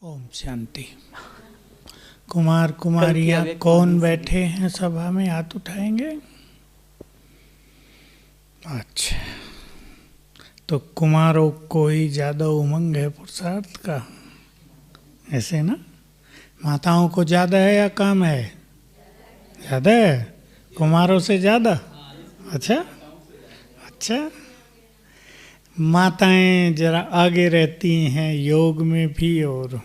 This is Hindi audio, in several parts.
ओम शांति। कुमार कुमारियाँ कौन बैठे हैं सभा में, हाथ उठाएंगे। अच्छा, तो कुमारों को ही ज़्यादा उमंग है पुरुषार्थ का, ऐसे ना। माताओं को ज़्यादा है या कम है? ज़्यादा है, कुमारों से ज़्यादा। अच्छा अच्छा, माताएं जरा आगे रहती हैं योग में भी और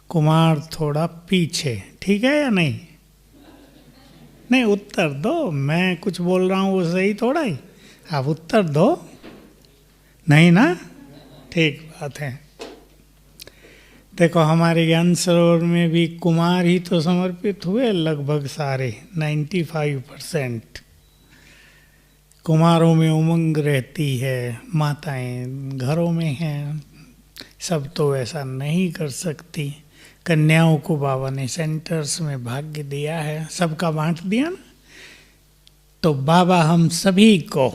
कुमार थोड़ा पीछे, ठीक है या नहीं? नहीं, उत्तर दो। मैं कुछ बोल रहा हूँ वो सही थोड़ा ही, आप उत्तर दो। नहीं ना, ठीक बात है। देखो, हमारे ज्ञान सरोवर में भी कुमार ही तो समर्पित हुए, लगभग सारे 95% कुमारों में उमंग रहती है। माताएं घरों में हैं, सब तो ऐसा नहीं कर सकती। कन्याओं को बाबा ने सेंटर्स में भाग्य दिया है, सबका बांट दिया ना। तो बाबा हम सभी को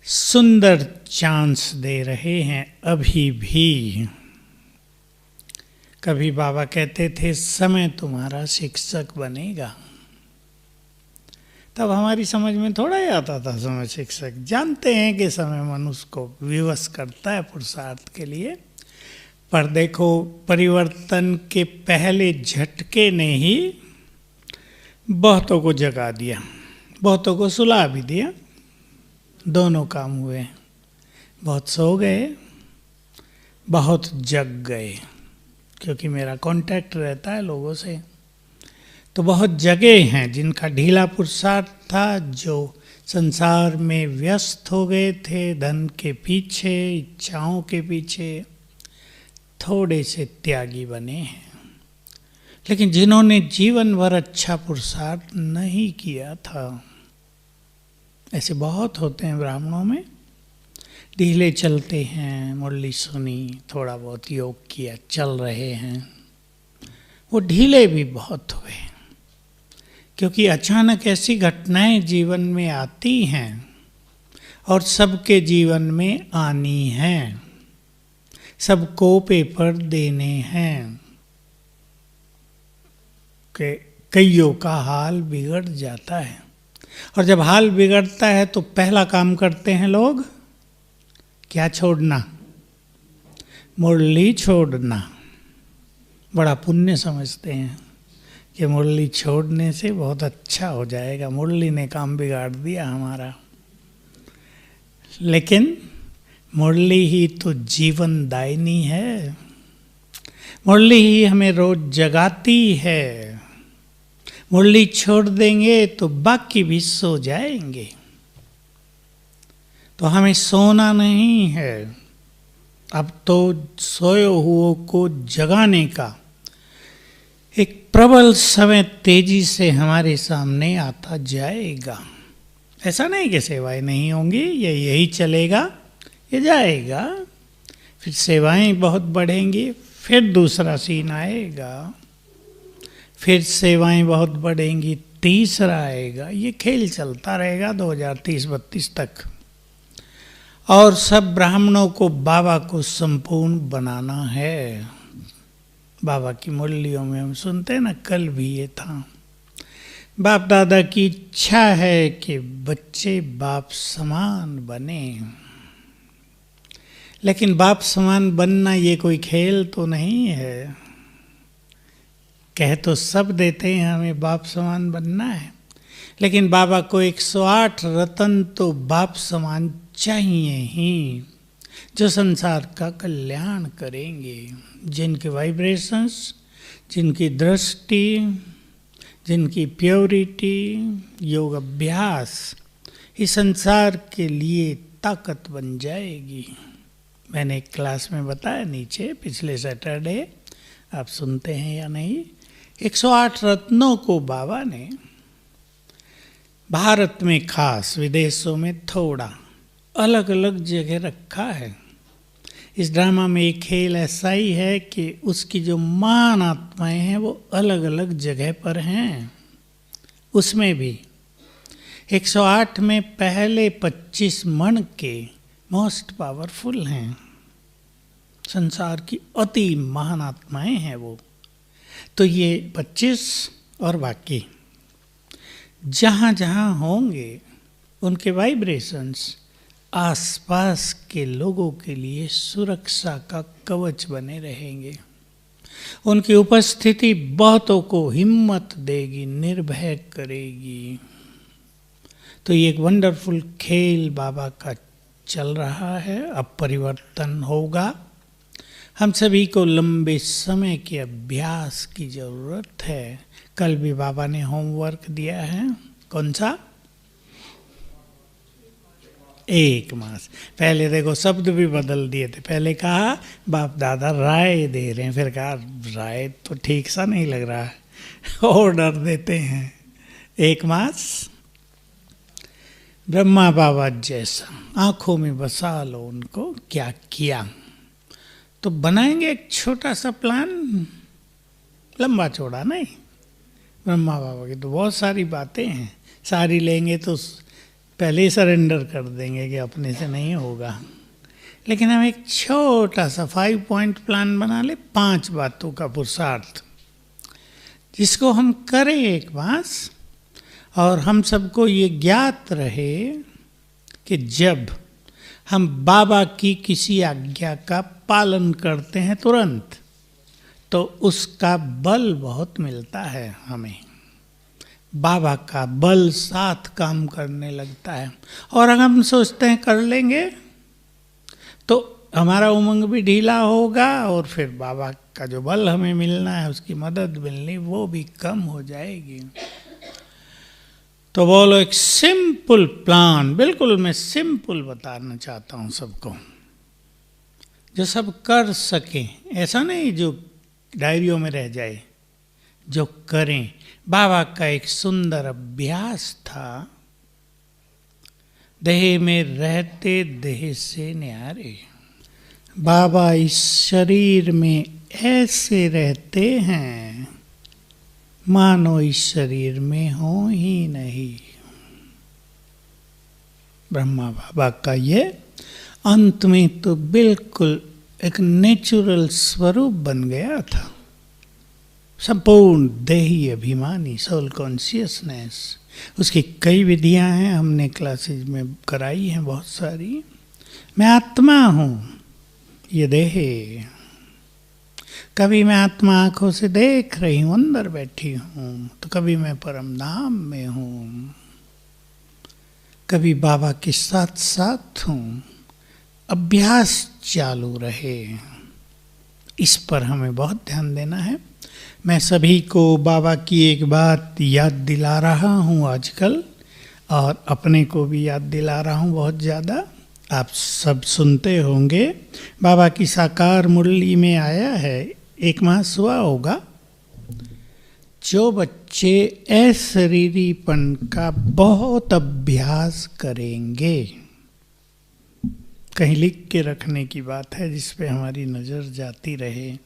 सुंदर चांस दे रहे हैं अभी भी। कभी बाबा कहते थे समय तुम्हारा शिक्षक बनेगा, तब हमारी समझ में थोड़ा ही आता था समय शिक्षक। जानते हैं कि समय मनुष्य को विवश करता है पुरुषार्थ के लिए, पर देखो परिवर्तन के पहले झटके ने ही बहुतों को जगा दिया, बहुतों को सुला भी दिया। दोनों काम हुए, बहुत सो गए, बहुत जग गए, क्योंकि मेरा कांटेक्ट रहता है लोगों से। तो बहुत जगह हैं जिनका ढीला पुरुषार्थ था, जो संसार में व्यस्त हो गए थे, धन के पीछे, इच्छाओं के पीछे, थोड़े से त्यागी बने हैं। लेकिन जिन्होंने जीवन भर अच्छा पुरुषार्थ नहीं किया था, ऐसे बहुत होते हैं ब्राह्मणों में। ढीले चलते हैं, मुरली सुनी, थोड़ा बहुत योग किया, चल रहे हैं, वो ढीले भी बहुत हुए, क्योंकि अचानक ऐसी घटनाएं जीवन में आती हैं और सबके जीवन में आनी हैं, सबको पेपर देने हैं कि कईयों का हाल बिगड़ जाता है। और जब हाल बिगड़ता है तो पहला काम करते हैं लोग क्या छोड़ना? मुरली छोड़ना। बड़ा पुण्य समझते हैं कि मुरली छोड़ने से बहुत अच्छा हो जाएगा, मुरली ने काम बिगाड़ दिया हमारा। लेकिन मुरली ही तो जीवन दायिनी है, मुरली ही हमें रोज जगाती है। मुरली छोड़ देंगे तो बाकी भी सो जाएंगे। तो हमें सोना नहीं है, अब तो सोए हुओं को जगाने का एक प्रबल समय तेजी से हमारे सामने आता जाएगा। ऐसा नहीं कि सेवाएं नहीं होंगी, ये यही चलेगा, ये जाएगा, फिर सेवाएं बहुत बढ़ेंगी, फिर दूसरा सीन आएगा, फिर सेवाएं बहुत बढ़ेंगी, तीसरा आएगा। ये खेल चलता रहेगा 2030-32 तक। और सब ब्राह्मणों को बाबा को संपूर्ण बनाना है। बाबा की मुरलियों में हम सुनते हैं ना, कल भी ये था, बाप दादा की इच्छा है कि बच्चे बाप समान बने। लेकिन बाप समान बनना ये कोई खेल तो नहीं है। कह तो सब देते हैं हमें बाप समान बनना है, लेकिन बाबा को 108 रतन तो बाप समान चाहिए ही, जो संसार का कल्याण करेंगे, जिनके वाइब्रेशंस, जिनकी दृष्टि, जिनकी प्योरिटी, योग अभ्यास इस संसार के लिए ताकत बन जाएगी। मैंने एक क्लास में बताया नीचे पिछले सैटरडे, आप सुनते हैं या नहीं। 108 रत्नों को बाबा ने भारत में खास, विदेशों में थोड़ा अलग अलग जगह रखा है। इस ड्रामा में एक खेल ऐसा ही है कि उसकी जो महान आत्माएं हैं वो अलग अलग जगह पर हैं। उसमें भी 108 में पहले 25 मण के मोस्ट पावरफुल हैं। संसार की अति महान आत्माएं हैं वो। तो ये 25 और बाकी जहाँ जहाँ होंगे उनके वाइब्रेशंस आसपास के लोगों के लिए सुरक्षा का कवच बने रहेंगे। उनकी उपस्थिति बहुतों को हिम्मत देगी, निर्भय करेगी। तो ये एक वंडरफुल खेल बाबा का चल रहा है। अब परिवर्तन होगा। हम सभी को लंबे समय के अभ्यास की जरूरत है। कल भी बाबा ने होमवर्क दिया है। कौन सा? 1 मास। पहले देखो शब्द भी बदल दिए थे। पहले कहा बाप दादा राय दे रहे हैं, फिर कहा राय तो ठीक सा नहीं लग रहा है, ऑर्डर देते हैं। 1 मास ब्रह्मा बाबा जैसा आंखों में बसा लो उनको। क्या किया? तो बनाएंगे एक छोटा सा प्लान, लंबा चौड़ा नहीं। ब्रह्मा बाबा की तो बहुत सारी बातें हैं, सारी लेंगे तो पहले ही सरेंडर कर देंगे कि अपने से नहीं होगा। लेकिन हम एक छोटा सा 5 पॉइंट प्लान बना ले, 5 बातों का पुरुषार्थ, जिसको हम करें एक मास। और हम सबको ये ज्ञात रहे कि जब हम बाबा की किसी आज्ञा का पालन करते हैं तुरंत, तो उसका बल बहुत मिलता है हमें। बाबा का बल साथ काम करने लगता है। और अगर हम सोचते हैं कर लेंगे तो हमारा उमंग भी ढीला होगा, और फिर बाबा का जो बल हमें मिलना है, उसकी मदद मिलनी, वो भी कम हो जाएगी। तो बोलो एक सिंपल प्लान, बिल्कुल मैं सिंपल बताना चाहता हूँ सबको, जो सब कर सकें। ऐसा नहीं जो डायरियों में रह जाए, जो करें। बाबा का एक सुंदर अभ्यास था, देह में रहते देह से न्यारे। बाबा इस शरीर में ऐसे रहते हैं मानो इस शरीर में हो ही नहीं। ब्रह्मा बाबा का ये अंत में तो बिल्कुल एक नेचुरल स्वरूप बन गया था। संपूर्ण देही अभिमानी, सोल कॉन्शियसनेस। उसकी कई विधियां हैं, हमने क्लासेज में कराई हैं बहुत सारी। मैं आत्मा हूँ, ये देह। कभी मैं आत्मा आंखों से देख रही हूँ, अंदर बैठी हूँ, तो कभी मैं परम धाम में हूँ, कभी बाबा के साथ साथ हूँ। अभ्यास चालू रहे, इस पर हमें बहुत ध्यान देना है। मैं सभी को बाबा की एक बात याद दिला रहा हूँ आजकल, और अपने को भी याद दिला रहा हूँ बहुत ज़्यादा। आप सब सुनते होंगे, बाबा की साकार मुरली में आया है, 1 मास हुआ होगा, जो बच्चे अशरीरीपन का बहुत अभ्यास करेंगे, कहीं लिख के रखने की बात है जिस पे हमारी नज़र जाती रहे।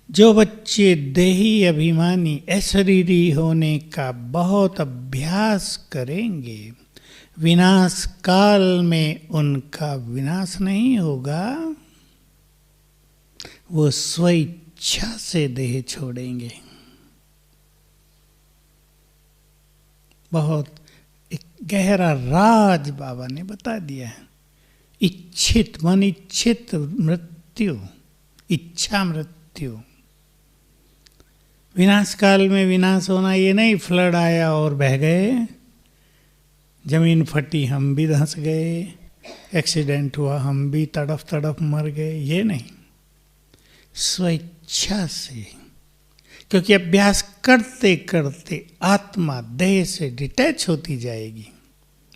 जो बच्चे देही अभिमानी अशरीरी होने का बहुत अभ्यास करेंगे, विनाश काल में उनका विनाश नहीं होगा, वो स्वेच्छा से देह छोड़ेंगे। बहुत एक गहरा राज बाबा ने बता दिया है। इच्छित मन, इच्छित मृत्यु, इच्छा मृत्यु। विनाश काल में विनाश होना ये नहीं फ्लड आया और बह गए, जमीन फटी हम भी धंस गए, एक्सीडेंट हुआ हम भी तड़फ तड़फ मर गए, ये नहीं। स्वेच्छा से, क्योंकि अभ्यास करते करते आत्मा देह से डिटैच होती जाएगी।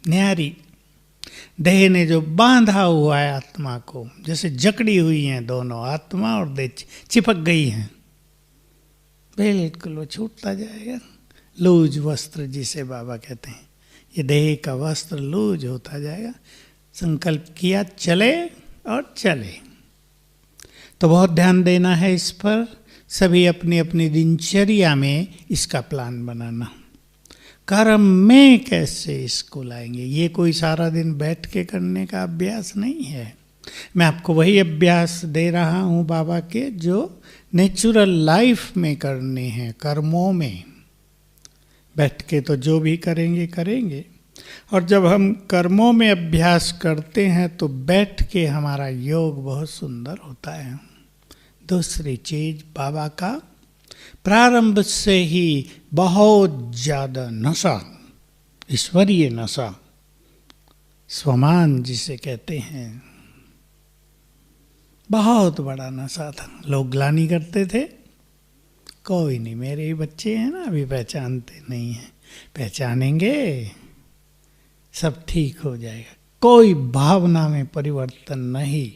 न्यारी देह ने जो बांधा हुआ है आत्मा को, जैसे जकड़ी हुई हैं दोनों, आत्मा और देह चिपक गई हैं, बिल्कुल वो छूटता जाएगा। लूज वस्त्र जिसे बाबा कहते हैं, ये देह का वस्त्र लूज होता जाएगा। संकल्प किया चले और चले। तो बहुत ध्यान देना है इस पर, सभी अपनी अपनी दिनचर्या में इसका प्लान बनाना। कर्म में कैसे इसको लाएंगे, ये कोई सारा दिन बैठ के करने का अभ्यास नहीं है। मैं आपको वही अभ्यास दे रहा हूँ बाबा के जो नेचुरल लाइफ में करने हैं, कर्मों में। बैठ के तो जो भी करेंगे करेंगे, और जब हम कर्मों में अभ्यास करते हैं तो बैठ के हमारा योग बहुत सुंदर होता है। दूसरी चीज, बाबा का प्रारंभ से ही बहुत ज़्यादा नशा, ईश्वरीय नशा, स्वमान जिसे कहते हैं, बहुत बड़ा नशा था। लोग ग्लानि करते थे, कोई नहीं, मेरे ही बच्चे हैं ना, अभी पहचानते नहीं हैं, पहचानेंगे, सब ठीक हो जाएगा। कोई भावना में परिवर्तन नहीं।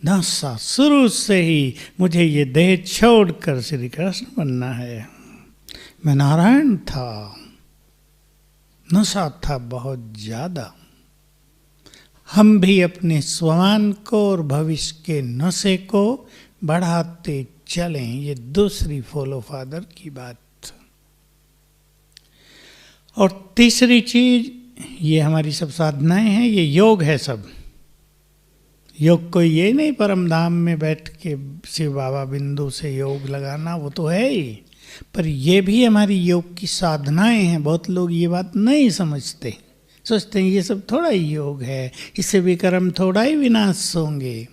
नशा शुरू से ही, मुझे ये देह छोड़कर श्री कृष्ण बनना है, मैं नारायण था। नशा था बहुत ज्यादा। हम भी अपने स्वमान को और भविष्य के नशे को बढ़ाते चलें। ये दूसरी फॉलो फादर की बात। और तीसरी चीज, ये हमारी सब साधनाएं हैं, ये योग है सब। योग कोई ये नहीं परम धाम में बैठ के शिव बाबा बिंदु से योग लगाना, वो तो है ही, पर ये भी हमारी योग की साधनाएं हैं। बहुत लोग ये बात नहीं समझते, सोचते हैं ये सब थोड़ा ही योग है, इससे विक्रम थोड़ा ही विनाश होंगे।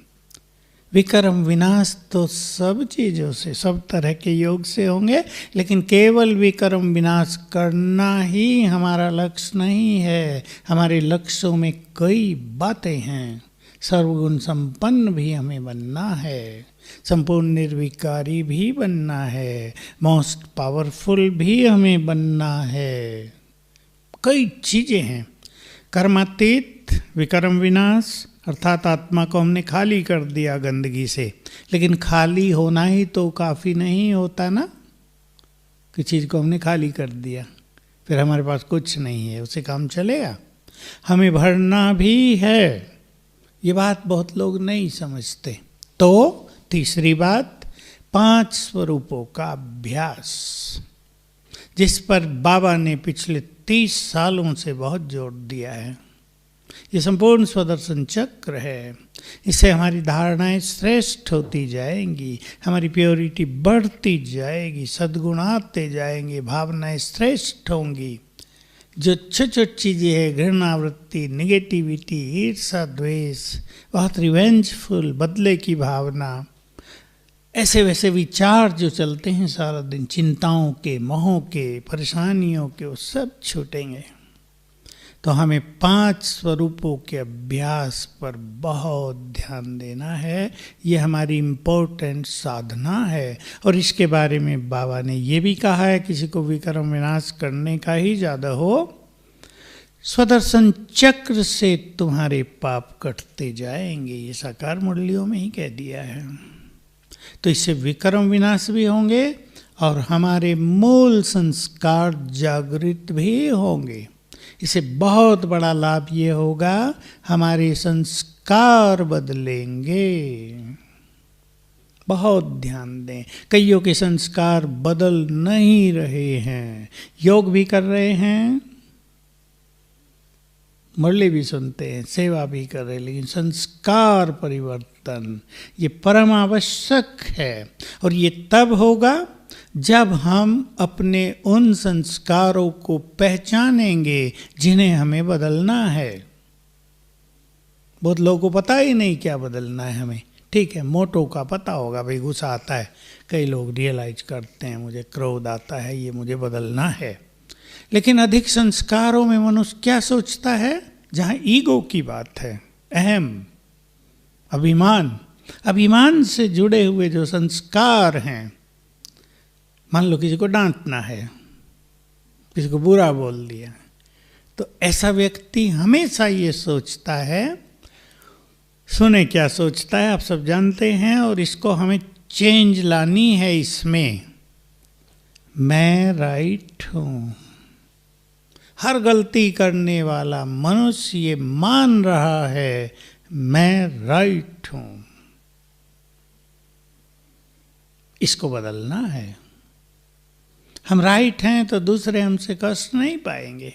विक्रम विनाश तो सब चीज़ों से, सब तरह के योग से होंगे, लेकिन केवल विक्रम विनाश करना ही हमारा लक्ष्य नहीं है। हमारे लक्ष्यों में कई बातें हैं। सर्वगुण संपन्न भी हमें बनना है, संपूर्ण निर्विकारी भी बनना है, मोस्ट पावरफुल भी हमें बनना है। कई चीज़ें हैं। कर्मातीत, विक्रम विनाश, अर्थात आत्मा को हमने खाली कर दिया गंदगी से। लेकिन खाली होना ही तो काफ़ी नहीं होता ना, कि चीज़ को हमने खाली कर दिया फिर हमारे पास कुछ नहीं है, उससे काम चलेगा? हमें भरना भी है। ये बात बहुत लोग नहीं समझते। तो तीसरी बात, 5 स्वरूपों का अभ्यास, जिस पर बाबा ने पिछले 30 सालों से बहुत जोर दिया है। ये संपूर्ण स्वदर्शन चक्र है। इससे हमारी धारणाएं श्रेष्ठ होती जाएंगी, हमारी प्योरिटी बढ़ती जाएगी, सद्गुण आते जाएंगे, भावनाएं श्रेष्ठ होंगी। जो छोटी छोटी चीज़ें हैं, घृणावृत्ति, निगेटिविटी, ईर्षा, द्वेष, बहुत रिवेंजफुल, बदले की भावना, ऐसे वैसे विचार जो चलते हैं सारा दिन, चिंताओं के, मोहों के, परेशानियों के, वो सब छूटेंगे। तो हमें 5 स्वरूपों के अभ्यास पर बहुत ध्यान देना है। ये हमारी इम्पोर्टेंट साधना है। और इसके बारे में बाबा ने ये भी कहा है, किसी को विक्रम विनाश करने का ही ज़्यादा हो, स्वदर्शन चक्र से तुम्हारे पाप कटते जाएंगे। ये साकार मुरलियों में ही कह दिया है। तो इससे विक्रम विनाश भी होंगे और हमारे मूल संस्कार जागृत भी होंगे। इससे बहुत बड़ा लाभ ये होगा, हमारे संस्कार बदलेंगे। बहुत ध्यान दें, कईयों के संस्कार बदल नहीं रहे हैं, योग भी कर रहे हैं, मुरली भी सुनते हैं, सेवा भी कर रहे हैं, लेकिन संस्कार परिवर्तन ये परम आवश्यक है। और ये तब होगा जब हम अपने उन संस्कारों को पहचानेंगे जिन्हें हमें बदलना है। बहुत लोगों को पता ही नहीं क्या बदलना है हमें। ठीक है, मोटो का पता होगा, भाई गुस्सा आता है, कई लोग रियलाइज करते हैं मुझे क्रोध आता है, ये मुझे बदलना है। लेकिन अधिक संस्कारों में मनुष्य क्या सोचता है, जहाँ ईगो की बात है, अहम, अभिमान से जुड़े हुए जो संस्कार हैं, मान लो किसी को डांटना है, किसी को बुरा बोल दिया, तो ऐसा व्यक्ति हमेशा ये सोचता है, सुने क्या सोचता है आप सब जानते हैं, और इसको हमें चेंज लानी है। इसमें मैं राइट हूँ। हर गलती करने वाला मनुष्य ये मान रहा है मैं राइट हूँ। इसको बदलना है। हम राइट हैं तो दूसरे हमसे कष्ट नहीं पाएंगे।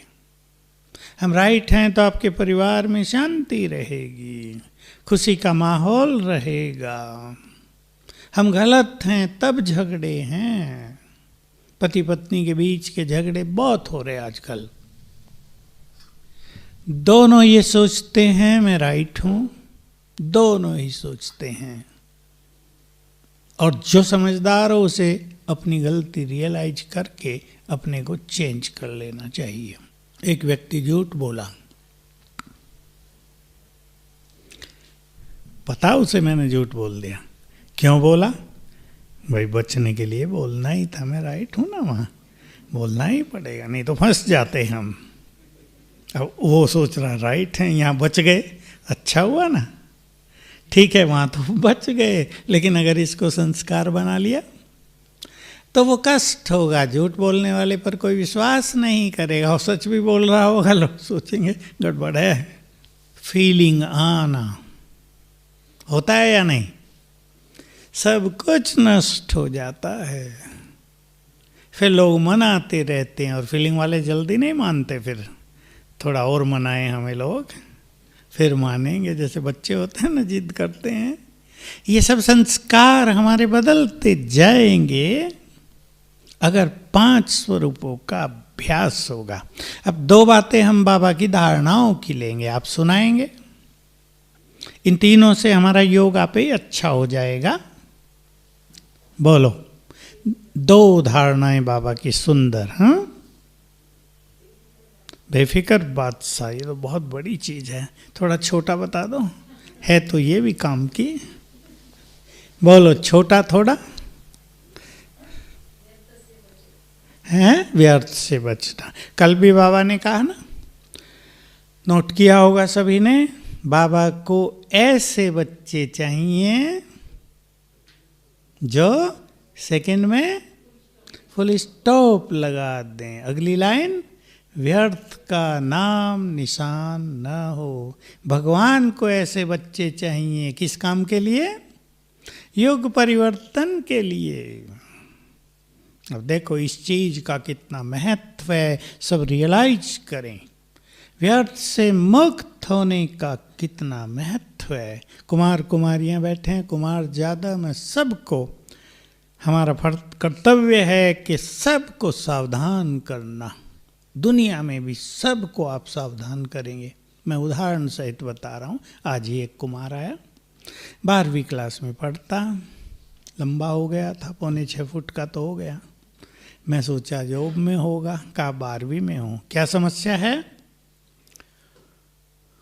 हम राइट हैं तो आपके परिवार में शांति रहेगी, खुशी का माहौल रहेगा। हम गलत हैं तब झगड़े हैं। पति पत्नी के बीच के झगड़े बहुत हो रहे आजकल। दोनों ये सोचते हैं मैं राइट हूं, दोनों ही सोचते हैं, और जो समझदार हो उसे अपनी गलती रियलाइज करके अपने को चेंज कर लेना चाहिए। एक व्यक्ति झूठ बोला, पता उसे मैंने झूठ बोल दिया। क्यों बोला? भाई बचने के लिए बोलना ही था, मैं राइट हूं ना, वहां बोलना ही पड़ेगा, नहीं तो फंस जाते हम। अब वो सोच रहा राइट है, यहाँ बच गए, अच्छा हुआ ना, ठीक है वहाँ तो बच गए, लेकिन अगर इसको संस्कार बना लिया तो वो कष्ट होगा। झूठ बोलने वाले पर कोई विश्वास नहीं करेगा, और सच भी बोल रहा होगा, लोग सोचेंगे गड़बड़ है। फीलिंग आना होता है या नहीं? सब कुछ नष्ट हो जाता है। फिर लोग मनाते रहते हैं, और फीलिंग वाले जल्दी नहीं मानते, फिर थोड़ा और मनाएं हमें लोग, फिर मानेंगे। जैसे बच्चे होते हैं ना, जिद करते हैं। ये सब संस्कार हमारे बदलते जाएंगे अगर 5 स्वरूपों का अभ्यास होगा। अब 2 बातें हम बाबा की धारणाओं की लेंगे, आप सुनाएंगे। इन तीनों से हमारा योग आपे ही अच्छा हो जाएगा। बोलो 2 धारणाएं बाबा की सुंदर। हाँ, बेफिक्र बादशाह, ये तो बहुत बड़ी चीज है। थोड़ा छोटा बता दो, है तो ये भी काम की। बोलो छोटा थोड़ा। है व्यर्थ से बचना। कल भी बाबा ने कहा ना, नोट किया होगा सभी ने, बाबा को ऐसे बच्चे चाहिए जो सेकंड में फुल स्टॉप लगा दें। अगली लाइन, व्यर्थ का नाम निशान न हो। भगवान को ऐसे बच्चे चाहिए, किस काम के लिए? युग परिवर्तन के लिए। अब देखो इस चीज का कितना महत्व है, सब रियलाइज करें। व्यर्थ से मुक्त होने का कितना महत्व है। कुमार कुमारियां बैठे हैं, कुमार ज़्यादा, मैं सबको, हमारा कर्तव्य है कि सबको सावधान करना। दुनिया में भी सबको आप सावधान करेंगे। मैं उदाहरण सहित बता रहा हूँ। आज ही एक कुमार आया, 12वीं क्लास में पढ़ता, लंबा हो गया था, 5.25 फुट का तो हो गया। मैं सोचा जॉब में होगा, कहा 12वीं में हो। क्या समस्या है?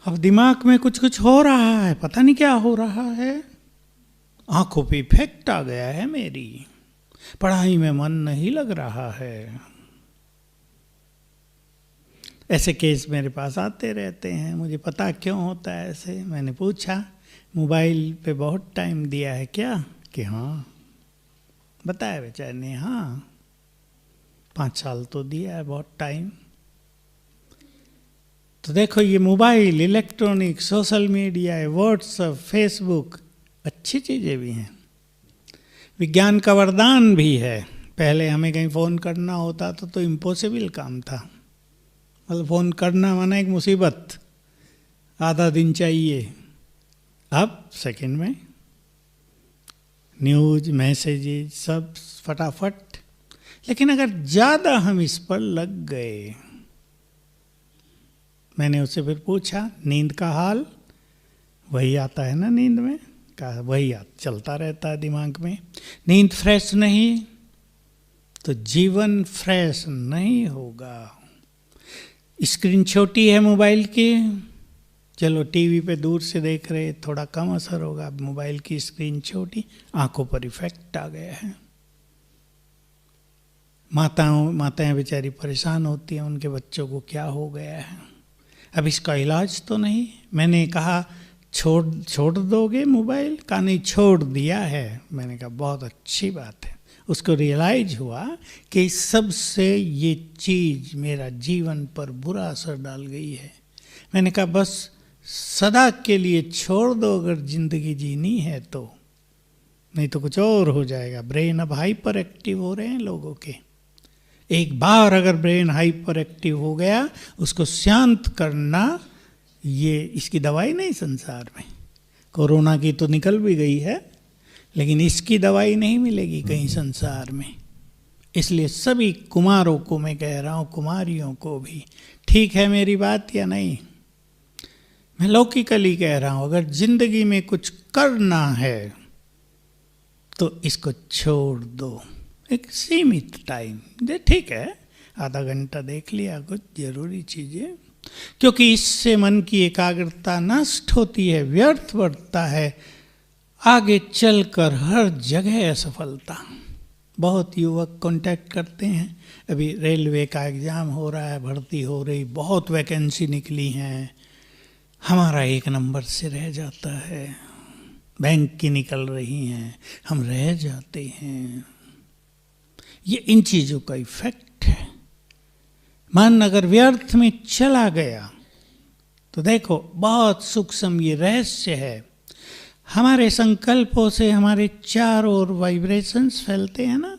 अब दिमाग में कुछ कुछ हो रहा है, पता नहीं क्या हो रहा है। आंखों पे इफेक्ट आ गया है मेरी, पढ़ाई में मन नहीं लग रहा है। ऐसे केस मेरे पास आते रहते हैं, मुझे पता क्यों होता है ऐसे। मैंने पूछा, मोबाइल पे बहुत टाइम दिया है क्या? कि हाँ। बताया बेचारे ने, हाँ 5 साल तो दिया है, बहुत टाइम। तो देखो ये मोबाइल, इलेक्ट्रॉनिक, सोशल मीडिया है, व्हाट्सएप, फेसबुक, अच्छी चीज़ें भी हैं, विज्ञान का वरदान भी है। पहले हमें कहीं फ़ोन करना होता था तो इम्पॉसिबल काम था, मतलब फ़ोन करना माना एक मुसीबत, आधा दिन चाहिए। अब सेकंड में न्यूज़, मैसेजेस सब फटाफट। लेकिन अगर ज़्यादा हम इस पर लग गए, मैंने उससे फिर पूछा नींद का हाल, वही आता है ना नींद में? कहा वही चलता रहता है दिमाग में। नींद फ्रेश नहीं तो जीवन फ्रेश नहीं होगा। स्क्रीन छोटी है मोबाइल की, चलो टीवी पे दूर से देख रहे, थोड़ा कम असर होगा। मोबाइल की स्क्रीन छोटी, आंखों पर इफेक्ट आ गया है। माताएं बेचारी परेशान होती हैं, उनके बच्चों को क्या हो गया है। अब इसका इलाज तो नहीं। मैंने कहा छोड़ दोगे मोबाइल? कहा नहीं, छोड़ दिया है। मैंने कहा बहुत अच्छी बात है। उसको रियलाइज हुआ कि सबसे ये चीज़ मेरा जीवन पर बुरा असर डाल गई है। मैंने कहा बस सदा के लिए छोड़ दो अगर ज़िंदगी जीनी है तो, नहीं तो कुछ और हो जाएगा। ब्रेन अब हाइपर एक्टिव हो रहे हैं लोगों के, एक बार अगर ब्रेन हाइपर एक्टिव हो गया, उसको शांत करना, ये इसकी दवाई नहीं संसार में। कोरोना की तो निकल भी गई है, लेकिन इसकी दवाई नहीं मिलेगी कहीं संसार में। इसलिए सभी कुमारों को मैं कह रहा हूँ, कुमारियों को भी, ठीक है मेरी बात या नहीं? मैं लौकिकली कह रहा हूँ, अगर जिंदगी में कुछ करना है तो इसको छोड़ दो। एक सीमित टाइम दे, ठीक है, आधा घंटा देख लिया कुछ जरूरी चीजें, क्योंकि इससे मन की एकाग्रता नष्ट होती है, व्यर्थ बढ़ता है, आगे चलकर हर जगह असफलता। बहुत युवक कांटेक्ट करते हैं, अभी रेलवे का एग्ज़ाम हो रहा है, भर्ती हो रही, बहुत वैकेंसी निकली हैं, हमारा एक नंबर से रह जाता है, बैंक की निकल रही हैं, हम रह जाते हैं। ये इन चीज़ों का इफेक्ट है। मन अगर व्यर्थ में चला गया तो देखो बहुत सूक्ष्म ये रहस्य है। हमारे संकल्पों से हमारे चारों ओर वाइब्रेशंस फैलते हैं ना,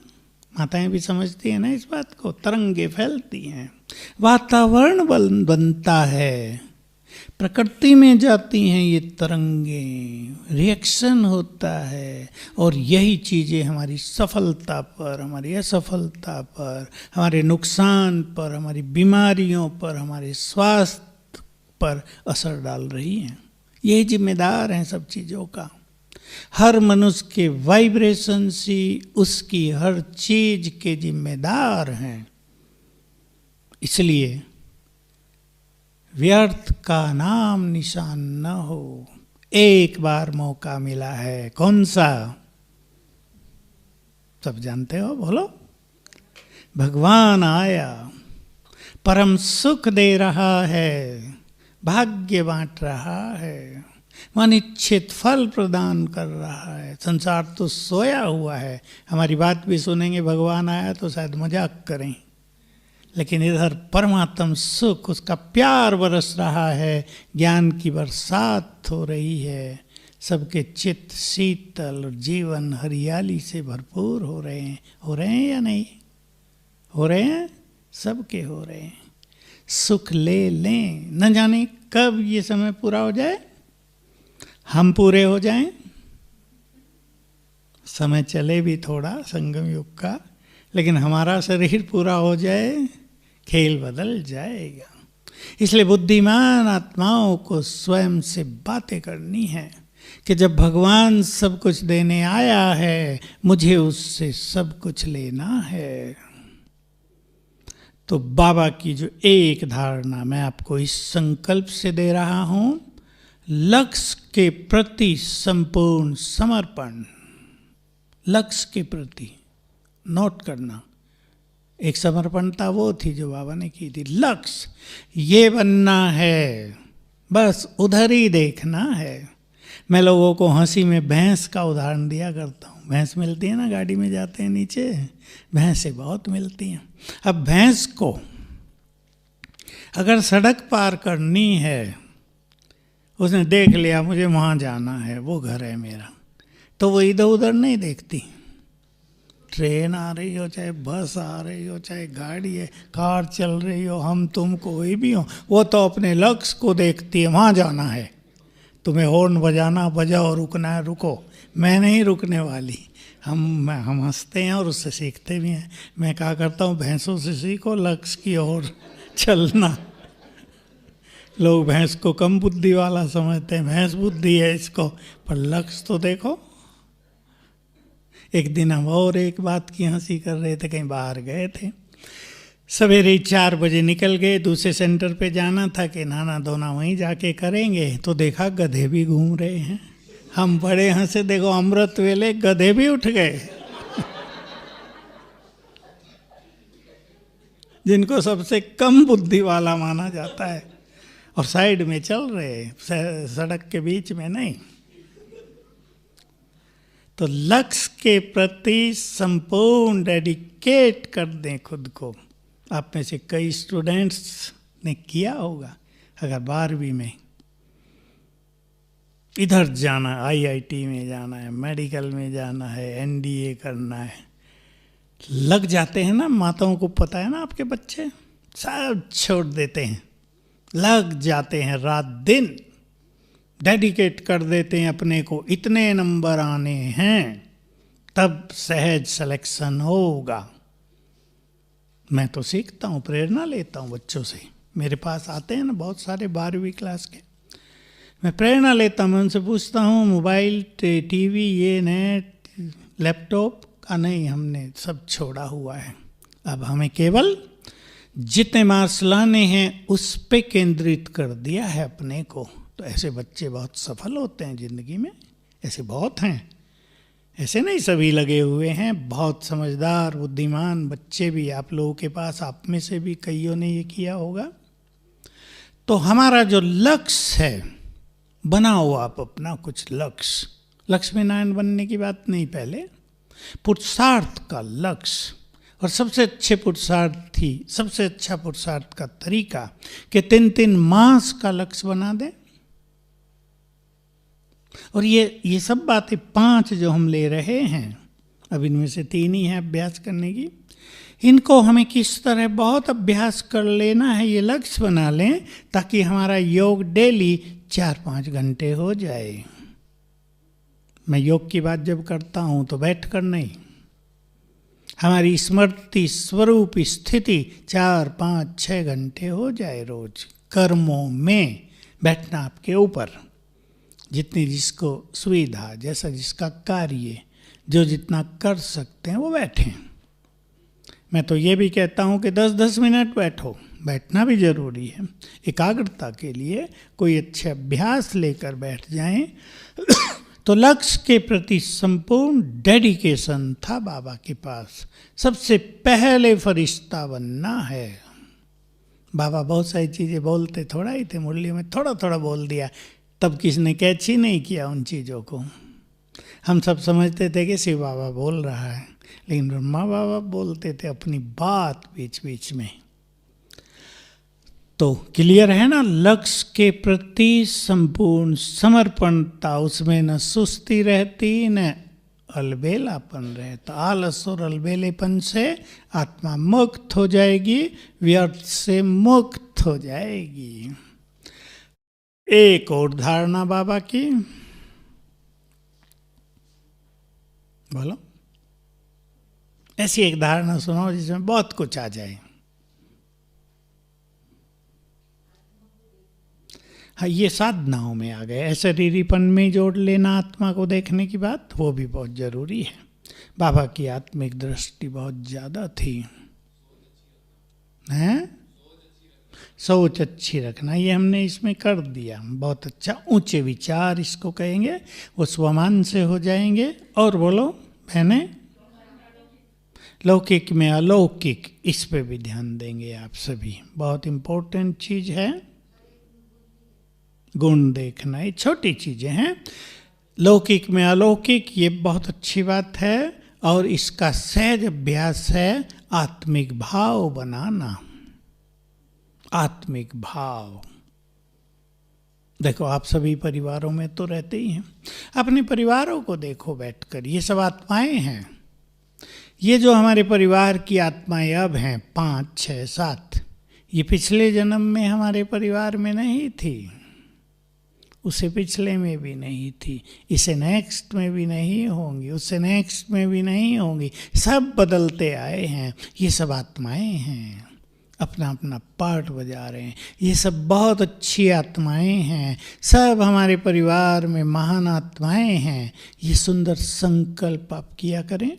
माताएं भी समझती हैं ना इस बात को, तरंगे फैलती हैं, वातावरण बनता है, प्रकृति में जाती हैं ये तरंगे, रिएक्शन होता है, और यही चीज़ें हमारी सफलता पर, हमारी असफलता पर, हमारे नुकसान पर, हमारी बीमारियों पर, हमारे स्वास्थ्य पर असर डाल रही हैं। यही जिम्मेदार हैं सब चीज़ों का। हर मनुष्य के वाइब्रेशंस ही उसकी हर चीज के जिम्मेदार हैं। इसलिए व्यर्थ का नाम निशान न हो। एक बार मौका मिला है, कौन सा? सब जानते हो, बोलो। भगवान आया, परम सुख दे रहा है, भाग्य बांट रहा है, अनिच्छित फल प्रदान कर रहा है। संसार तो सोया हुआ है। हमारी बात भी सुनेंगे, भगवान आया तो शायद मजाक करें, लेकिन इधर परमात्म सुख, उसका प्यार बरस रहा है, ज्ञान की बरसात हो रही है, सबके चित्त शीतल और जीवन हरियाली से भरपूर हो रहे हैं। हो रहे हैं या नहीं हो रहे हैं? सबके हो रहे हैं। सुख ले लें, न जाने कब ये समय पूरा हो जाए, हम पूरे हो जाएं। समय चले भी थोड़ा संगम युग का, लेकिन हमारा शरीर पूरा हो जाए, खेल बदल जाएगा। इसलिए बुद्धिमान आत्माओं को स्वयं से बातें करनी है कि जब भगवान सब कुछ देने आया है, मुझे उससे सब कुछ लेना है। तो बाबा की जो एक धारणा मैं आपको इस संकल्प से दे रहा हूं, लक्ष्य के प्रति संपूर्ण समर्पण। लक्ष्य के प्रति नोट करना, एक समर्पणता वो थी जो बाबा ने की थी। लक्ष्य ये बनना है, बस उधर ही देखना है। मैं लोगों को हंसी में भैंस का उदाहरण दिया करता हूँ। भैंस मिलती है ना, गाड़ी में जाते हैं नीचे, भैंसें बहुत मिलती हैं। अब भैंस को अगर सड़क पार करनी है, उसने देख लिया मुझे वहाँ जाना है, वो घर है मेरा, तो वो इधर उधर नहीं देखती। ट्रेन आ रही हो, चाहे बस आ रही हो, चाहे गाड़ी है, कार चल रही हो, हम तुम कोई भी हो, वो तो अपने लक्ष्य को देखती है, वहाँ जाना है। तुम्हें हॉर्न बजाना बजाओ, रुकना है रुको, मैं नहीं रुकने वाली। हम हंसते हैं और उससे सीखते भी हैं। मैं कहा करता हूँ, भैंसों से सीखो लक्ष्य की ओर चलना। लोग भैंस को कम बुद्धि वाला समझते हैं, भैंस बुद्धि है इसको, पर लक्ष्य तो देखो। एक दिन हम और एक बात की हंसी कर रहे थे, कहीं बाहर गए थे, सवेरे 4 बजे निकल गए, दूसरे सेंटर पे जाना था कि नहाना धोना वहीं जाके करेंगे, तो देखा गधे भी घूम रहे हैं। हम बड़े हंसे, देखो अमृत वेले गधे भी उठ गए। जिनको सबसे कम बुद्धि वाला माना जाता है, और साइड में चल रहे, सड़क के बीच में नहीं। तो लक्ष्य के प्रति संपूर्ण डेडिकेट कर दें खुद को। आप में से कई स्टूडेंट्स ने किया होगा, अगर 12वीं में इधर जाना, IIT में जाना है, मेडिकल में जाना है, NDA करना है, लग जाते हैं ना, माताओं को पता है ना, आपके बच्चे सब छोड़ देते हैं, लग जाते हैं, रात दिन डेडिकेट कर देते हैं अपने को, इतने नंबर आने हैं तब सहज सिलेक्शन होगा। मैं तो सीखता हूँ, प्रेरणा लेता हूँ बच्चों से। मेरे पास आते हैं ना बहुत सारे 12वीं क्लास के, मैं प्रेरणा लेता हूँ, मैं उनसे पूछता हूँ मोबाइल टीवी ये नेट लैपटॉप का नहीं, हमने सब छोड़ा हुआ है, अब हमें केवल जितने मार्क्स लाने हैं उस पे केंद्रित कर दिया है अपने को। तो ऐसे बच्चे बहुत सफल होते हैं ज़िंदगी में, ऐसे बहुत हैं, ऐसे नहीं सभी लगे हुए हैं। बहुत समझदार बुद्धिमान बच्चे भी आप लोगों के पास, आप में से भी कईयों ने ये किया होगा। तो हमारा जो लक्ष्य है, बनाओ आप अपना कुछ लक्ष्य, लक्ष्मी नारायण बनने की बात नहीं, पहले पुरुषार्थ का लक्ष्य। और सबसे अच्छे पुरुषार्थी, सबसे अच्छा पुरुषार्थ का तरीका कि 3-3 मास का लक्ष्य बना दें। और ये सब बातें 5 जो हम ले रहे हैं, अब इनमें से 3 ही हैं अभ्यास करने की, इनको हमें किस तरह बहुत अभ्यास कर लेना है, ये लक्ष्य बना लें ताकि हमारा योग डेली 4-5 घंटे हो जाए। मैं योग की बात जब करता हूँ तो बैठकर नहीं, हमारी स्मृति स्वरूप स्थिति 4-5-6 घंटे हो जाए रोज। कर्मों में बैठना आपके ऊपर, जितनी जिसको सुविधा, जैसा जिसका कार्य, जो जितना कर सकते हैं वो बैठें। मैं तो ये भी कहता हूँ कि 10-10 मिनट बैठो, बैठना भी जरूरी है एकाग्रता के लिए। कोई अच्छे अभ्यास लेकर बैठ जाएं तो लक्ष्य के प्रति संपूर्ण डेडिकेशन था बाबा के पास। सबसे पहले फरिश्ता बनना है। बाबा बहुत सारी चीज़ें बोलते थोड़ा ही थे, मुरली में थोड़ा थोड़ा बोल दिया, तब किसने कैच ही नहीं किया उन चीज़ों को। हम सब समझते थे कि शिव बाबा बोल रहा है, लेकिन ब्रह्मा बाबा बोलते थे अपनी बात बीच बीच में। तो क्लियर है ना, लक्ष्य के प्रति संपूर्ण समर्पणता, उसमें न सुस्ती रहती न अलबेलापन रहता। आलस और अलबेलेपन से आत्मा मुक्त हो जाएगी, व्यर्थ से मुक्त हो जाएगी। एक और धारणा बाबा की, बोलो ऐसी एक धारणा सुनाओ जिसमें बहुत कुछ आ जाए। हाँ, ये साधनाओं में आ गए, ऐसे रीरीपन में जोड़ लेना आत्मा को देखने की बात, वो भी बहुत जरूरी है। बाबा की आत्मिक दृष्टि बहुत ज़्यादा थी, हैं? सोच अच्छी रखना, ये हमने इसमें कर दिया, बहुत अच्छा। ऊंचे विचार इसको कहेंगे, वो स्वमान से हो जाएंगे। और बोलो बहने, लौकिक में अलौकिक, इस पे भी ध्यान देंगे आप सभी, बहुत इम्पोर्टेंट चीज़ है। गुण देखना, ये छोटी चीज़ें हैं। लौकिक में अलौकिक, ये बहुत अच्छी बात है। और इसका सहज अभ्यास है आत्मिक भाव बनाना। आत्मिक भाव, देखो आप सभी परिवारों में तो रहते ही हैं, अपने परिवारों को देखो बैठकर, ये सब आत्माएं हैं। ये जो हमारे परिवार की आत्माएं अब हैं 5, 6, 7, ये पिछले जन्म में हमारे परिवार में नहीं थी, उससे पिछले में भी नहीं थी, इसे नेक्स्ट में भी नहीं होंगी, उससे नेक्स्ट में भी नहीं होंगी। सब बदलते आए हैं, ये सब आत्माएं हैं, अपना अपना पार्ट बजा रहे हैं। ये सब बहुत अच्छी आत्माएं हैं, सब हमारे परिवार में महान आत्माएं हैं। ये सुंदर संकल्प आप किया करें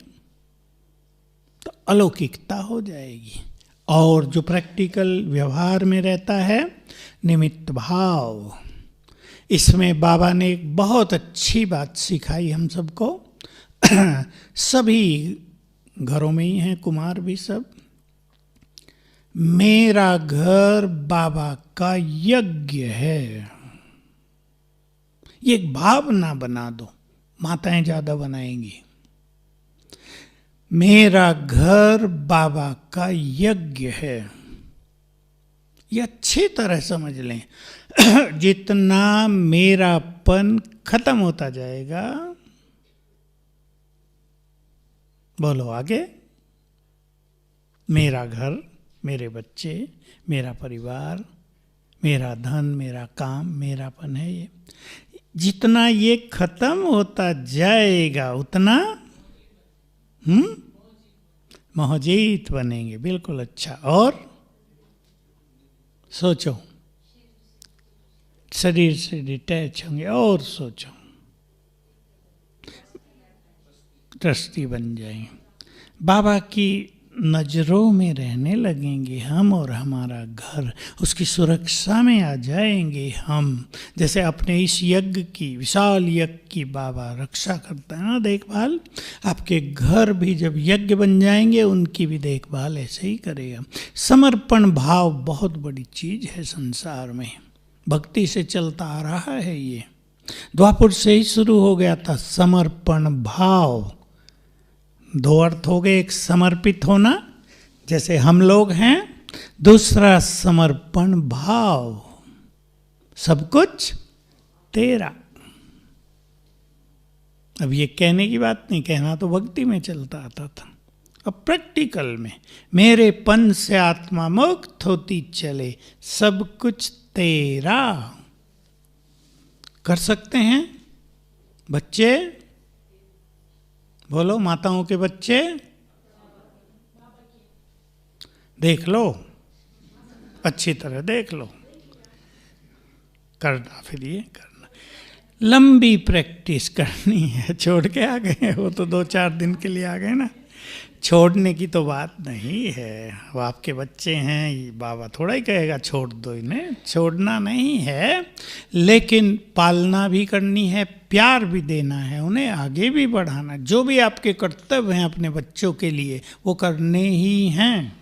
तो अलौकिकता हो जाएगी। और जो प्रैक्टिकल व्यवहार में रहता है निमित्त भाव, इसमें बाबा ने एक बहुत अच्छी बात सिखाई हम सबको। सभी घरों में ही हैं, कुमार भी सब। मेरा घर बाबा का यज्ञ है, ये एक भावना बना दो, माताएं ज्यादा बनाएंगी। मेरा घर बाबा का यज्ञ है, ये अच्छी तरह समझ लें। जितना मेरापन खत्म होता जाएगा, बोलो आगे, मेरा घर, मेरे बच्चे, मेरा परिवार, मेरा धन, मेरा काम, मेरापन है ये। जितना ये खत्म होता जाएगा उतना मोहजीत बनेंगे। बिल्कुल अच्छा। और सोचो, शरीर से डिटैच होंगे। और सोचो, ट्रस्टी बन जाएंगे, बाबा की नजरों में रहने लगेंगे हम, और हमारा घर उसकी सुरक्षा में आ जाएंगे हम। जैसे अपने इस यज्ञ की, विशाल यज्ञ की बाबा रक्षा करता है ना, देखभाल, आपके घर भी जब यज्ञ बन जाएंगे उनकी भी देखभाल ऐसे ही करेगा। समर्पण भाव बहुत बड़ी चीज है संसार में, भक्ति से चलता आ रहा है ये, द्वापर से ही शुरू हो गया था समर्पण भाव। दो अर्थ हो गए, एक समर्पित होना जैसे हम लोग हैं, दूसरा समर्पण भाव, सब कुछ तेरा। अब ये कहने की बात नहीं, कहना तो भक्ति में चलता आता था। अब प्रैक्टिकल में, मेरे पन से आत्मा मुक्त होती चले, सब कुछ तेरा। कर सकते हैं बच्चे? बोलो, माताओं के बच्चे देख लो, अच्छी तरह देख लो, करना, फिर ये करना। लंबी प्रैक्टिस करनी है। छोड़ के आ गए वो तो 2-4 दिन के लिए आ गए ना, छोड़ने की तो बात नहीं है। वो आपके बच्चे हैं, बाबा थोड़ा ही कहेगा छोड़ दो इन्हें, छोड़ना नहीं है, लेकिन पालना भी करनी है, प्यार भी देना है, उन्हें आगे भी बढ़ाना। जो भी आपके कर्तव्य हैं अपने बच्चों के लिए वो करने ही हैं,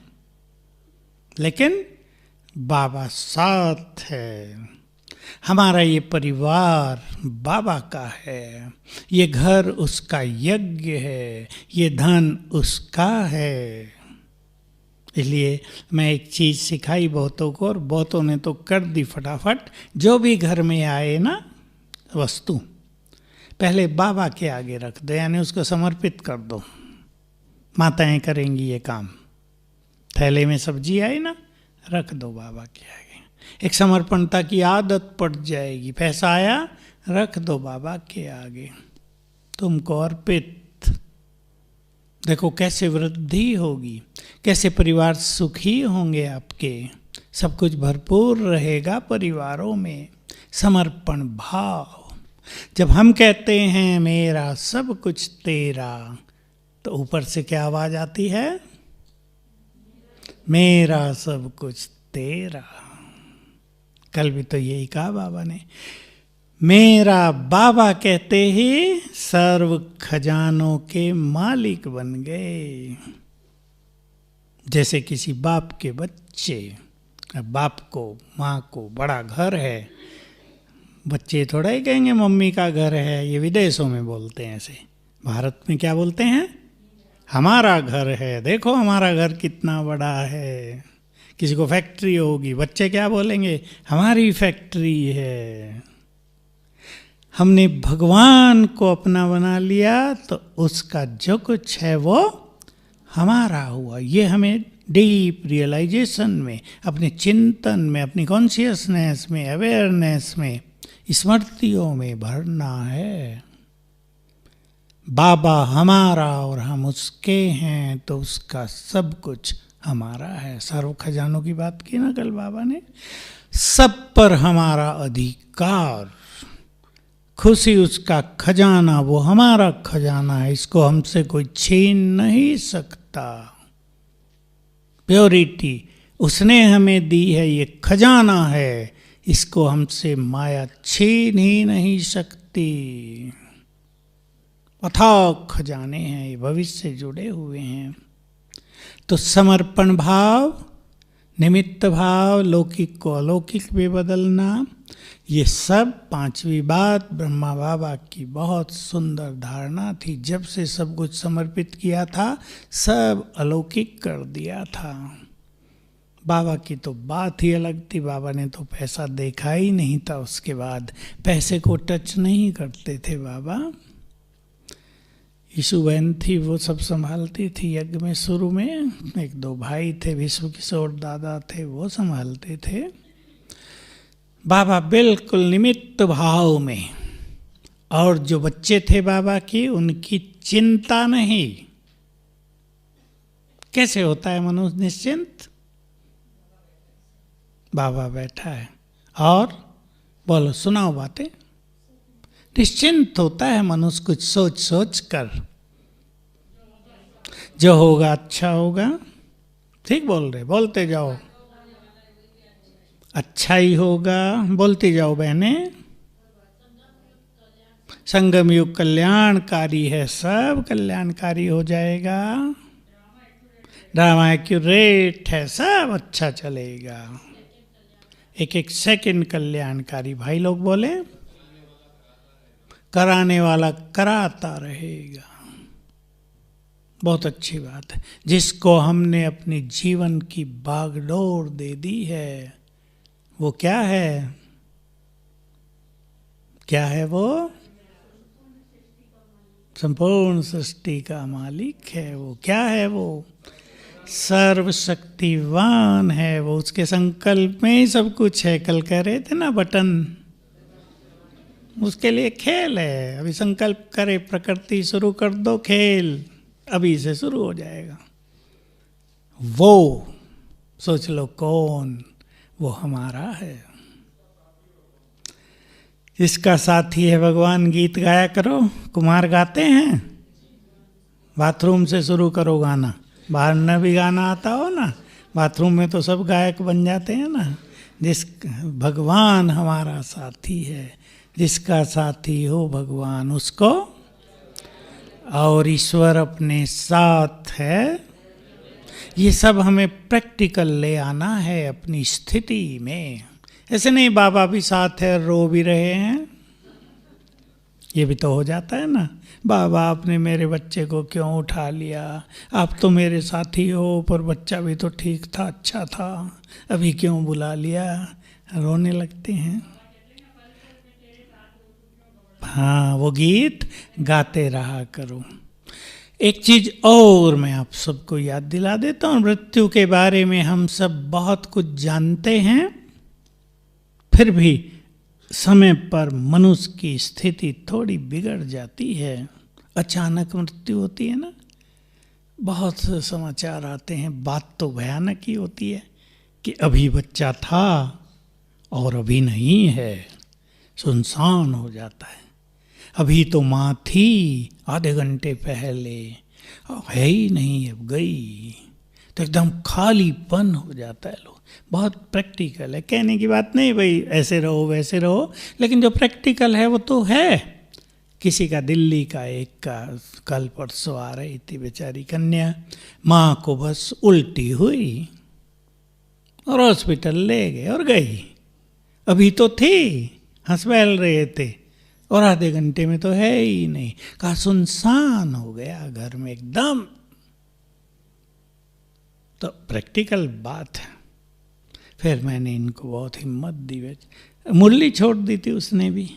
लेकिन बाबा साथ है। हमारा ये परिवार बाबा का है, ये घर उसका यज्ञ है, ये धन उसका है। इसलिए मैं एक चीज़ सिखाई बहुतों को, और बहुतों ने तो कर दी फटाफट। जो भी घर में आए ना वस्तु, पहले बाबा के आगे रख दो, यानी उसको समर्पित कर दो। माताएं करेंगी ये काम। थैले में सब्जी आई ना, रख दो बाबा के आगे। एक समर्पणता की आदत पड़ जाएगी। पैसा आया, रख दो बाबा के आगे, तुमको अर्पित। देखो कैसे वृद्धि होगी, कैसे परिवार सुखी होंगे आपके, सब कुछ भरपूर रहेगा परिवारों में। समर्पण भाव। जब हम कहते हैं मेरा सब कुछ तेरा, तो ऊपर से क्या आवाज आती है? मेरा सब कुछ तेरा। कल भी तो यही कहा बाबा ने, मेरा बाबा कहते ही सर्व खजानों के मालिक बन गए। जैसे किसी बाप के बच्चे, अब बाप को, माँ को बड़ा घर है, बच्चे थोड़ा ही कहेंगे मम्मी का घर है। ये विदेशों में बोलते हैं ऐसे, भारत में क्या बोलते हैं? हमारा घर है, देखो हमारा घर कितना बड़ा है। किसी को फैक्ट्री होगी, बच्चे क्या बोलेंगे? हमारी फैक्ट्री है। हमने भगवान को अपना बना लिया तो उसका जो कुछ है वो हमारा हुआ। ये हमें डीप रियलाइजेशन में, अपने चिंतन में, अपनी कॉन्शियसनेस में, अवेयरनेस में, स्मृतियों में भरना है। बाबा हमारा और हम उसके हैं, तो उसका सब कुछ हमारा है। सर्व खजानों की बात की ना कल बाबा ने। सब पर हमारा अधिकार, खुशी उसका खजाना, वो हमारा खजाना है, इसको हमसे कोई छीन नहीं सकता। प्योरिटी उसने हमें दी है, ये खजाना है, इसको हमसे माया छीन ही नहीं सकती। अथाक खजाने हैं, ये भविष्य से जुड़े हुए हैं। तो समर्पण भाव, निमित्त भाव, लौकिक को अलौकिक में बदलना, ये सब पांचवी बात ब्रह्मा बाबा की बहुत सुंदर धारणा थी। जब से सब कुछ समर्पित किया था, सब अलौकिक कर दिया था। बाबा की तो बात ही अलग थी। बाबा ने तो पैसा देखा ही नहीं था, उसके बाद पैसे को टच नहीं करते थे बाबा। यीशु बहन थी, वो सब संभालती थी यज्ञ में। शुरू में एक दो भाई थे, विश्व किशोर दादा थे, वो संभालते थे। बाबा बिल्कुल निमित्त भाव में, और जो बच्चे थे बाबा की, उनकी चिंता नहीं। कैसे होता है मनुष्य निश्चिंत? बाबा बैठा है और बोलो, सुनाओ बातें। निश्चिंत होता है मनुष्य कुछ सोच सोच कर। जो होगा अच्छा होगा। ठीक बोल रहे, बोलते जाओ। अच्छा ही होगा, बोलते जाओ बहने। संगम युग कल्याणकारी है, सब कल्याणकारी हो जाएगा। ड्रामा एक्यूरेट है, सब अच्छा चलेगा। एक एक सेकंड कल्याणकारी। भाई लोग बोले, कराने वाला कराता रहेगा। बहुत अच्छी बात है। जिसको हमने अपनी जीवन की बागडोर दे दी है, वो क्या है? क्या है वो? संपूर्ण सृष्टि का मालिक है वो। क्या है वो? सर्वशक्तिवान है वो। उसके संकल्प में ही सब कुछ है। कल कह रहे थे ना, बटन उसके लिए खेल है। अभी संकल्प करे प्रकृति, शुरू कर दो खेल, अभी से शुरू हो जाएगा। वो सोच लो कौन? वो हमारा है। इसका साथी है भगवान। गीत गाया करो। कुमार गाते हैं। बाथरूम से शुरू करो गाना। बाहर न भी गाना आता हो ना, बाथरूम में तो सब गायक बन जाते हैं ना। जिस भगवान हमारा साथी है, जिसका साथी हो भगवान, उसको और ईश्वर अपने साथ है। ये सब हमें प्रैक्टिकल ले आना है अपनी स्थिति में। ऐसे नहीं बाबा भी साथ है, रो भी रहे हैं। ये भी तो हो जाता है ना। बाबा आपने मेरे बच्चे को क्यों उठा लिया? आप तो मेरे साथी हो, पर बच्चा भी तो ठीक था, अच्छा था, अभी क्यों बुला लिया? रोने लगते हैं। हाँ, वो गीत गाते रहा करो। एक चीज और मैं आप सबको याद दिला देता हूँ। मृत्यु के बारे में हम सब बहुत कुछ जानते हैं, फिर भी समय पर मनुष्य की स्थिति थोड़ी बिगड़ जाती है। अचानक मृत्यु होती है ना, बहुत से समाचार आते हैं। बात तो भयानक ही होती है कि अभी बच्चा था और अभी नहीं है, सुनसान हो जाता है। अभी तो माँ थी आधे घंटे पहले, है ही नहीं, अब गई। तो एकदम खालीपन हो जाता है। लोग बहुत प्रैक्टिकल है। कहने की बात नहीं भाई ऐसे रहो वैसे रहो, लेकिन जो प्रैक्टिकल है वो तो है। किसी का दिल्ली का एक का कल परसों आ रही थी बेचारी कन्या, माँ को बस उल्टी हुई और हॉस्पिटल ले गए और गई। अभी तो थी, हंस बहल रहे थे, और आधे घंटे में तो है ही नहीं। कहा सुनसान हो गया घर में एकदम। तो प्रैक्टिकल बात है। फिर मैंने इनको बहुत हिम्मत दी। मुरली छोड़ दी थी उसने भी।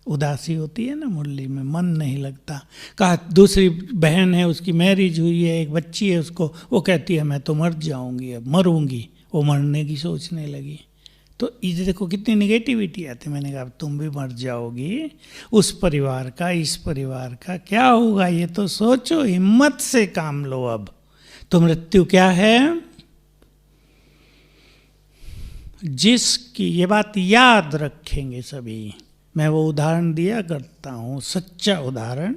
उदासी होती है ना मुरली में, मन नहीं लगता। कहा दूसरी बहन है उसकी मैरिज हुई है, एक बच्ची है उसको, वो कहती है मैं तो मर जाऊंगी, अब मरूंगी। वो मरने की सोचने लगी। तो ये देखो कितनी निगेटिविटी आती। मैंने कहा तुम भी मर जाओगी, उस परिवार का इस परिवार का क्या होगा ये तो सोचो, हिम्मत से काम लो। अब तो मृत्यु क्या है? जिसकी, ये बात याद रखेंगे सभी। मैं वो उदाहरण दिया करता हूँ, सच्चा उदाहरण।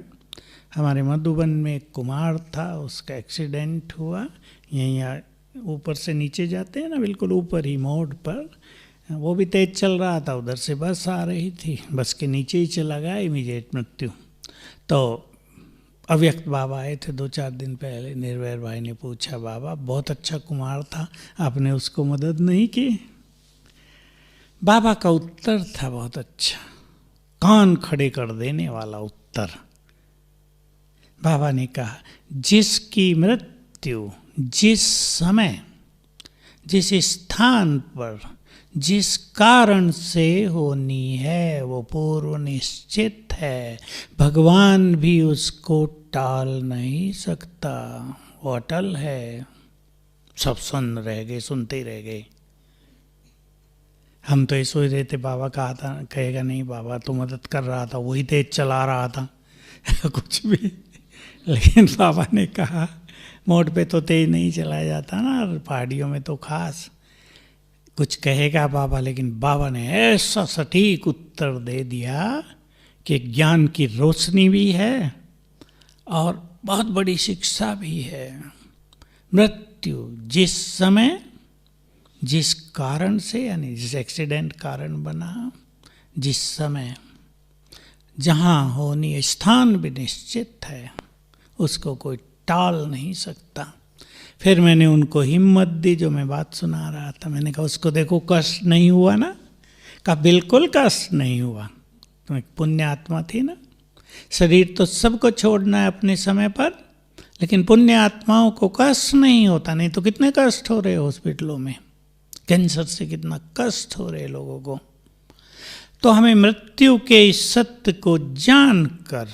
हमारे मधुबन में एक कुमार था, उसका एक्सीडेंट हुआ। यहीं ऊपर से नीचे जाते हैं ना, बिल्कुल ऊपर ही मोड़ पर। वो भी तेज चल रहा था, उधर से बस आ रही थी, बस के नीचे ही चला गया, इमीडिएट मृत्यु। तो अव्यक्त बाबा आए थे 2-4 दिन पहले। निर्वैर भाई ने पूछा, बाबा बहुत अच्छा कुमार था, आपने उसको मदद नहीं की? बाबा का उत्तर था बहुत अच्छा, कान खड़े कर देने वाला उत्तर। बाबा ने कहा, जिसकी मृत्यु जिस समय जिस स्थान पर जिस कारण से होनी है वो पूर्व निश्चित है, भगवान भी उसको टाल नहीं सकता, वो अटल है। सब सुन रह गए, सुनते रह गए। हम तो ये सोच रहे थे बाबा कहा था, कहेगा नहीं बाबा तो मदद कर रहा था, वही तेज चला रहा था कुछ भी। लेकिन बाबा ने कहा मोड़ पे तो तेज नहीं चलाया जाता ना, और पहाड़ियों में तो खास। कुछ कहेगा बाबा, लेकिन बाबा ने ऐसा सटीक उत्तर दे दिया कि ज्ञान की रोशनी भी है और बहुत बड़ी शिक्षा भी है। मृत्यु जिस समय जिस कारण से, यानी जिस एक्सीडेंट कारण बना, जिस समय जहाँ होनी स्थान भी निश्चित है, उसको कोई टाल नहीं सकता। फिर मैंने उनको हिम्मत दी, जो मैं बात सुना रहा था। मैंने कहा उसको देखो कष्ट नहीं हुआ ना? कहा बिल्कुल कष्ट नहीं हुआ। तुम एक पुण्य आत्मा थी ना। शरीर तो सबको छोड़ना है अपने समय पर, लेकिन पुण्य आत्माओं को कष्ट नहीं होता। नहीं तो कितने कष्ट हो रहे हॉस्पिटलों में, कैंसर से कितना कष्ट हो रहे लोगों को। तो हमें मृत्यु के इस सत्य को जानकर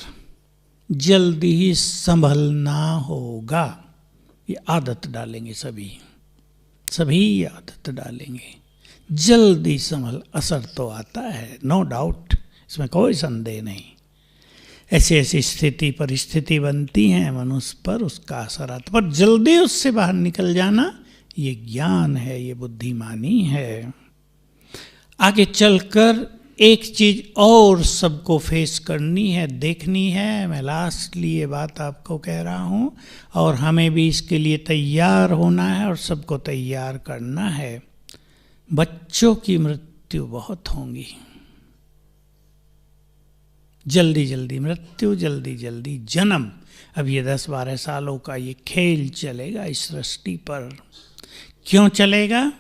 जल्दी ही संभलना होगा। ये आदत डालेंगे सभी आदत डालेंगे, जल्दी संभल। असर तो आता है, नो डाउट, इसमें कोई संदेह नहीं। ऐसी ऐसी स्थिति परिस्थिति बनती हैं मनुष्य पर, उसका असर आता, पर जल्दी उससे बाहर निकल जाना ये ज्ञान है, ये बुद्धिमानी है। आगे चलकर एक चीज और सबको फेस करनी है, देखनी है। मैं लास्टली ये बात आपको कह रहा हूं, और हमें भी इसके लिए तैयार होना है और सबको तैयार करना है। बच्चों की मृत्यु बहुत होंगी, जल्दी जल्दी मृत्यु, जल्दी जल्दी जन्म। अब ये 10-12 सालों का ये खेल चलेगा इस सृष्टि पर। क्यों चलेगा?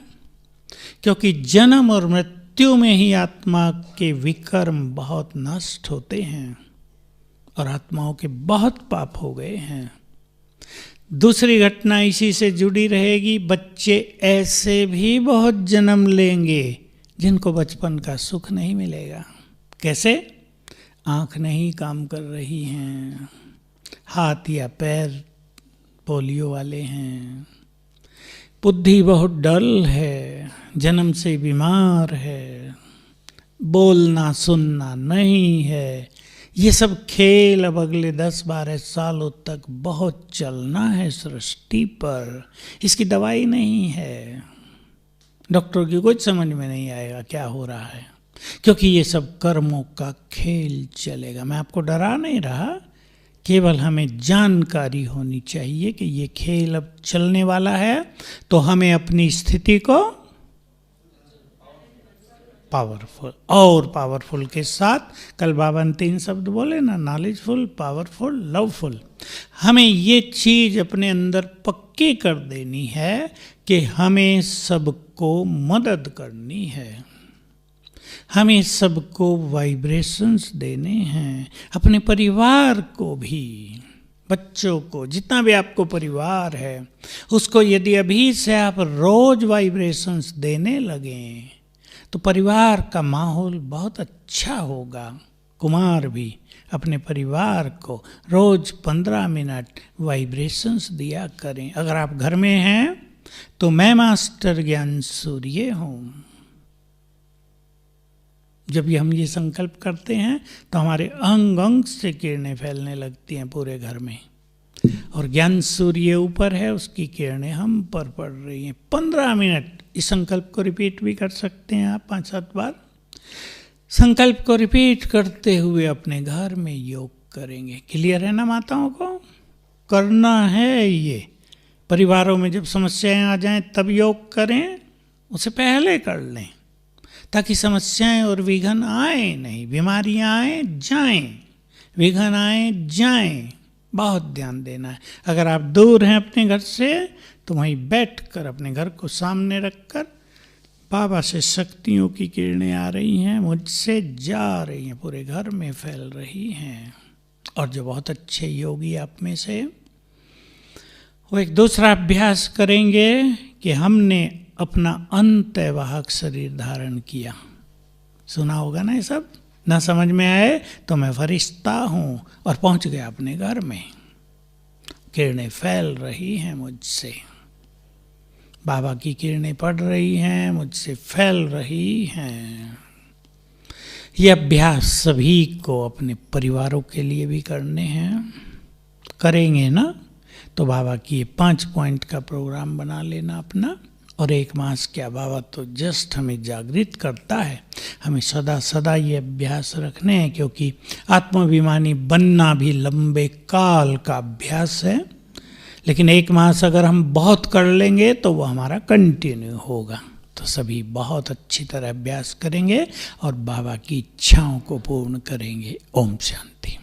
क्योंकि जन्म और मृत्यु में ही आत्मा के विकर्म बहुत नष्ट होते हैं और आत्माओं के बहुत पाप हो गए हैं। दूसरी घटना इसी से जुड़ी रहेगी। बच्चे ऐसे भी बहुत जन्म लेंगे जिनको बचपन का सुख नहीं मिलेगा। कैसे? आँख नहीं काम कर रही हैं, हाथ या पैर पोलियो वाले हैं, बुद्धि बहुत डल है, जन्म से बीमार है, बोलना सुनना नहीं है। ये सब खेल अब अगले 10-12 सालों तक बहुत चलना है सृष्टि पर। इसकी दवाई नहीं है, डॉक्टर की कुछ समझ में नहीं आएगा क्या हो रहा है, क्योंकि ये सब कर्मों का खेल चलेगा। मैं आपको डरा नहीं रहा, केवल हमें जानकारी होनी चाहिए कि ये खेल अब चलने वाला है। तो हमें अपनी स्थिति को पावरफुल और पावरफुल के साथ, कल बाबा ने 3 शब्द बोले ना, नॉलेजफुल, पावरफुल, लवफुल। हमें ये चीज अपने अंदर पक्की कर देनी है कि हमें सबको मदद करनी है, हमें सबको वाइब्रेशंस देने हैं, अपने परिवार को भी, बच्चों को, जितना भी आपको परिवार है उसको यदि अभी से आप रोज वाइब्रेशंस देने लगें तो परिवार का माहौल बहुत अच्छा होगा। कुमार भी अपने परिवार को रोज 15 मिनट वाइब्रेशंस दिया करें। अगर आप घर में हैं तो मैं मास्टर ज्ञान सूर्य हूँ। जब हम ये संकल्प करते हैं तो हमारे अंग अंग से किरणें फैलने लगती हैं पूरे घर में, और ज्ञान सूर्य ऊपर है, उसकी किरणें हम पर पड़ रही हैं। 15 मिनट इस संकल्प को रिपीट भी कर सकते हैं आप 5-7 बार। संकल्प को रिपीट करते हुए अपने घर में योग करेंगे। क्लियर है ना माताओं को? करना है ये। परिवारों में जब समस्याएं आ जाएं तब योग करें, उसे पहले कर लें ताकि समस्याएं और विघ्न आए नहीं। बीमारियां आए जाएं, विघ्न आए जाएं, बहुत ध्यान देना है। अगर आप दूर हैं अपने घर से तो वहीं बैठकर अपने घर को सामने रखकर, बाबा से शक्तियों की किरणें आ रही हैं, मुझसे जा रही हैं, पूरे घर में फैल रही हैं। और जो बहुत अच्छे योगी आप में से, वो एक दूसरा अभ्यास करेंगे कि हमने अपना अंतवाहक शरीर धारण किया। सुना होगा ना ये सब। ना समझ में आए तो मैं फरिश्ता हूँ, और पहुँच गया अपने घर में। किरणें फैल रही हैं मुझसे, बाबा की किरणें पड़ रही हैं, मुझसे फैल रही हैं। ये अभ्यास सभी को अपने परिवारों के लिए भी करने हैं। करेंगे ना तो बाबा की ये 5 पॉइंट का प्रोग्राम बना लेना अपना। और 1 मास क्या, बाबा तो जस्ट हमें जागृत करता है। हमें सदा सदा ये अभ्यास रखने हैं, क्योंकि आत्माभिमानी बनना भी लंबे काल का अभ्यास है। लेकिन 1 मास अगर हम बहुत कर लेंगे तो वो हमारा कंटिन्यू होगा। तो सभी बहुत अच्छी तरह अभ्यास करेंगे और बाबा की इच्छाओं को पूर्ण करेंगे। ओम शांति।